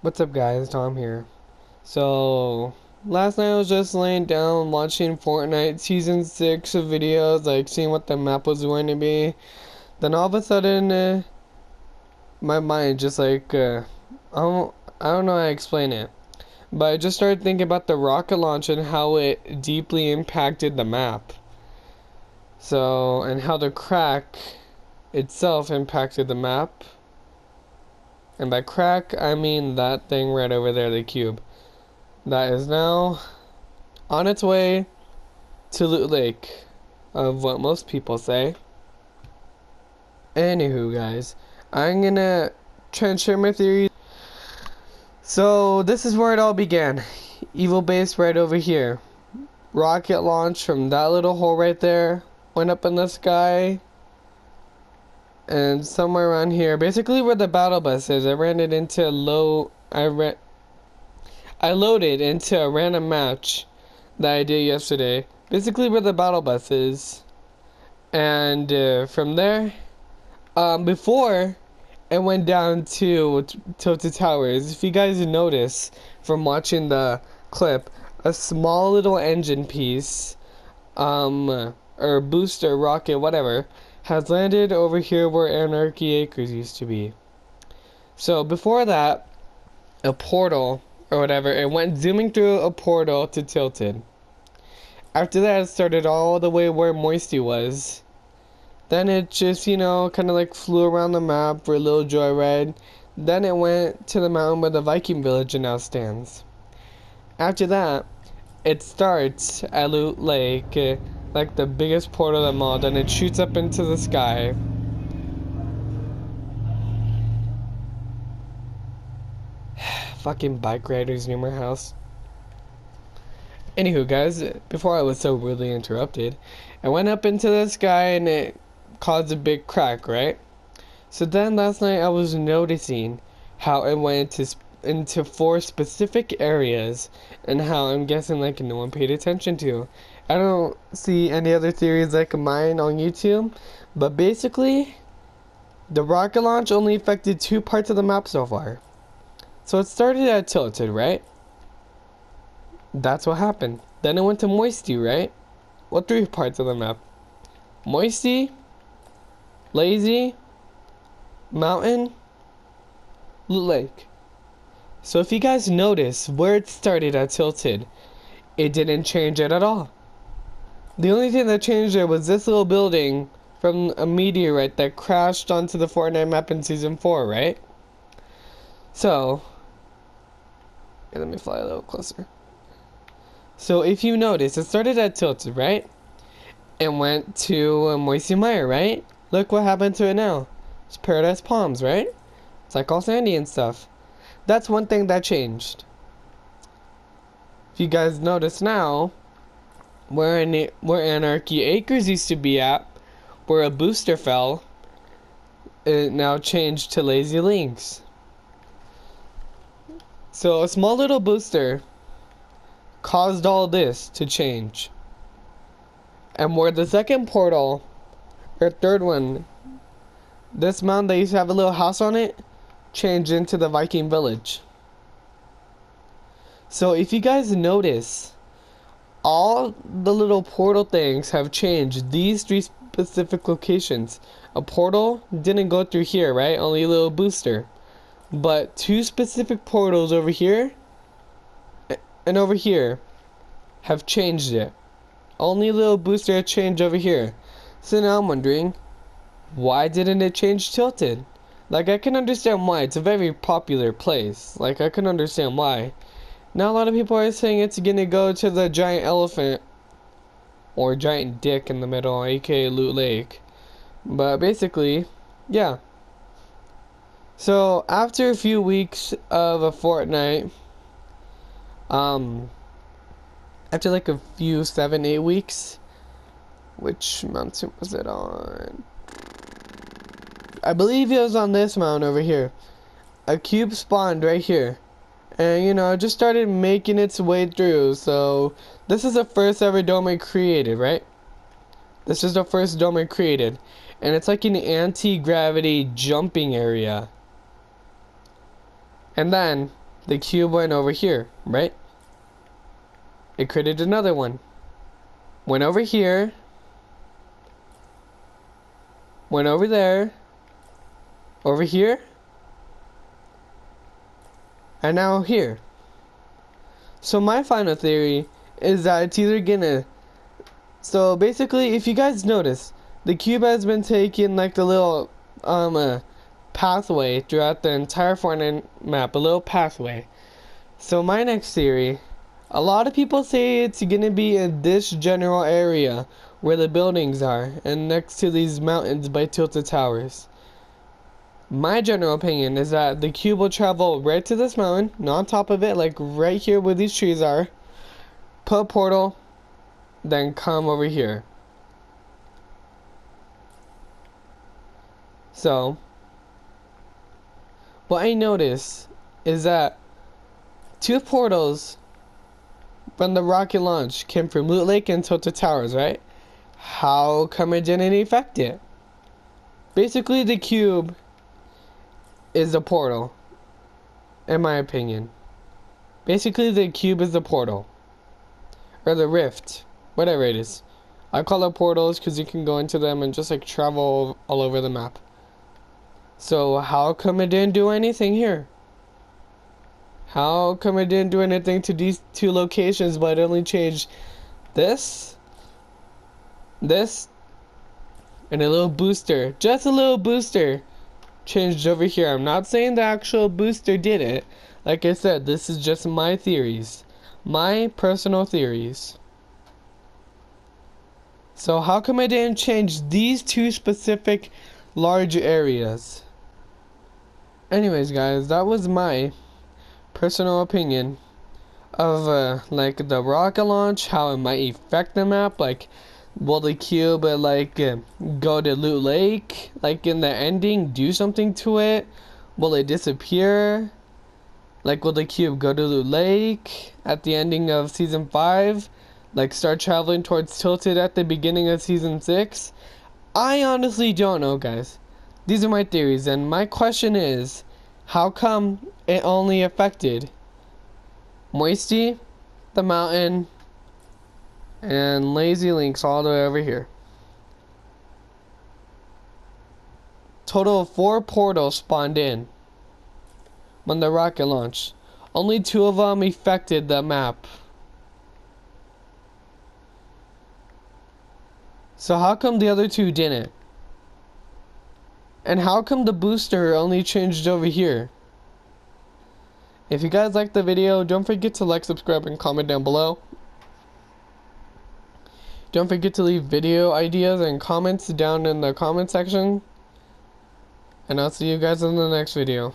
What's up guys, Tom here. So last night I was just laying down watching Fortnite Season 6 of videos, like seeing what the map was going to be. Then all of a sudden, my mind just I don't know how to explain it. But I just started thinking about the rocket launch and how it deeply impacted the map. So, and how the crack itself impacted the map. And by crack, I mean that thing right over there, the cube. That is now on its way to Loot Lake, of what most people say. Anywho, guys, I'm gonna try and share my theories. So, this is where it all began. Evil base right over here. Rocket launch from that little hole right there. Went up in the sky. And somewhere around here, basically where the battle bus is, I loaded into a random match that I did yesterday. Basically where the battle bus is. And from there, before it went down to Tilted Towers, if you guys notice from watching the clip, a small little engine piece, or booster, rocket, whatever, has landed over here where Anarchy Acres used to be. So before that, a portal or whatever, it went zooming through a portal to Tilted. After that, it started all the way where Moisty was. Then it just, kind of like flew around the map for a little joyride. Then it went to the mountain where the Viking village now stands. After that, it starts at Loot Lake, like the biggest portal of them all. Then it shoots up into the sky. Fucking bike riders near my house. Anywho, guys, before I was so rudely interrupted, I went up into the sky and it caused a big crack, right? So then last night I was noticing how it went into 4 specific areas and how I'm guessing like no one paid attention to. I don't see any other theories like mine on YouTube, but basically the rocket launch only affected 2 parts of the map so far. So it started at Tilted, right? That's what happened. Then it went to Moisty, right? What 3 parts of the map? Moisty, Lazy, Mountain, Loot Lake. So if you guys notice where it started at Tilted, it didn't change it at all. The only thing that changed there was this little building from a meteorite that crashed onto the Fortnite map in Season 4, right? So, let me fly a little closer. So if you notice, it started at Tilted, right? And went to Moisty Mire, right? Look what happened to it now. It's Paradise Palms, right? It's like all sandy and stuff. That's one thing that changed. If you guys notice now, where Anarchy Acres used to be at, where a booster fell, it now changed to Lazy Links. So a small little booster caused all this to change. And where the second portal, or third one, this mountain that used to have a little house on it, changed into the Viking village. So if you guys notice, all the little portal things have changed these 3 specific locations. A portal didn't go through here, right? Only a little booster. But 2 specific portals over here and over here have changed it. Only a little booster changed over here. So now I'm wondering, why didn't it change Tilted? Like, I can understand why. It's a very popular place. Like, I can understand why. Now a lot of people are saying it's gonna go to the giant elephant or giant dick in the middle, aka Loot Lake. But basically, yeah. So after a few weeks of a Fortnite, after like a few 7-8 weeks, which mountain was it on? I believe it was on this mountain over here. A cube spawned right here. And it just started making its way through. So this is the first ever dome I created, right? This is the first dome I created. And it's like an anti-gravity jumping area. And then the cube went over here, right? It created another one. Went over here. Went over there. Over here. And now here. So my final theory is that it's either gonna... So basically, if you guys notice, the cube has been taking like the little pathway throughout the entire Fortnite map, a little pathway. So my next theory, a lot of people say it's gonna be in this general area where the buildings are and next to these mountains by Tilted Towers. My general opinion is that the cube will travel right to this mountain, not on top of it, like right here where these trees are, put a portal, then come over here. So, what I noticed is that two portals from the rocket launch came from Loot Lake and Tilted Towers, right? How come it didn't affect it? Basically, the cube is the portal, in my opinion. Basically, the cube is the portal. Or the rift. Whatever it is. I call it portals because you can go into them and just like travel all over the map. So how come it didn't do anything here? How come it didn't do anything to these two locations, but it only changed this, this, and a little booster. Just a little booster changed over here. I'm not saying the actual booster did it. Like I said, this is just my theories. My personal theories. So how come I didn't change these two specific large areas? Anyways, guys, that was my personal opinion of like the rocket launch, how it might affect the map. Like, will the cube go to Loot Lake, like in the ending, do something to it? Will it disappear? Like, will the cube go to Loot Lake at the ending of season 5? Like, start traveling towards Tilted at the beginning of season 6? I honestly don't know, guys. These are my theories, and my question is, how come it only affected Moisty, the mountain, and Lazy Links all the way over here? Total of 4 portals spawned in when the rocket launched. Only 2 of them affected the map. So how come the other 2 didn't? And how come the booster only changed over here? If you guys liked the video, don't forget to like, subscribe, and comment down below. Don't forget to leave video ideas and comments down in the comment section. And I'll see you guys in the next video.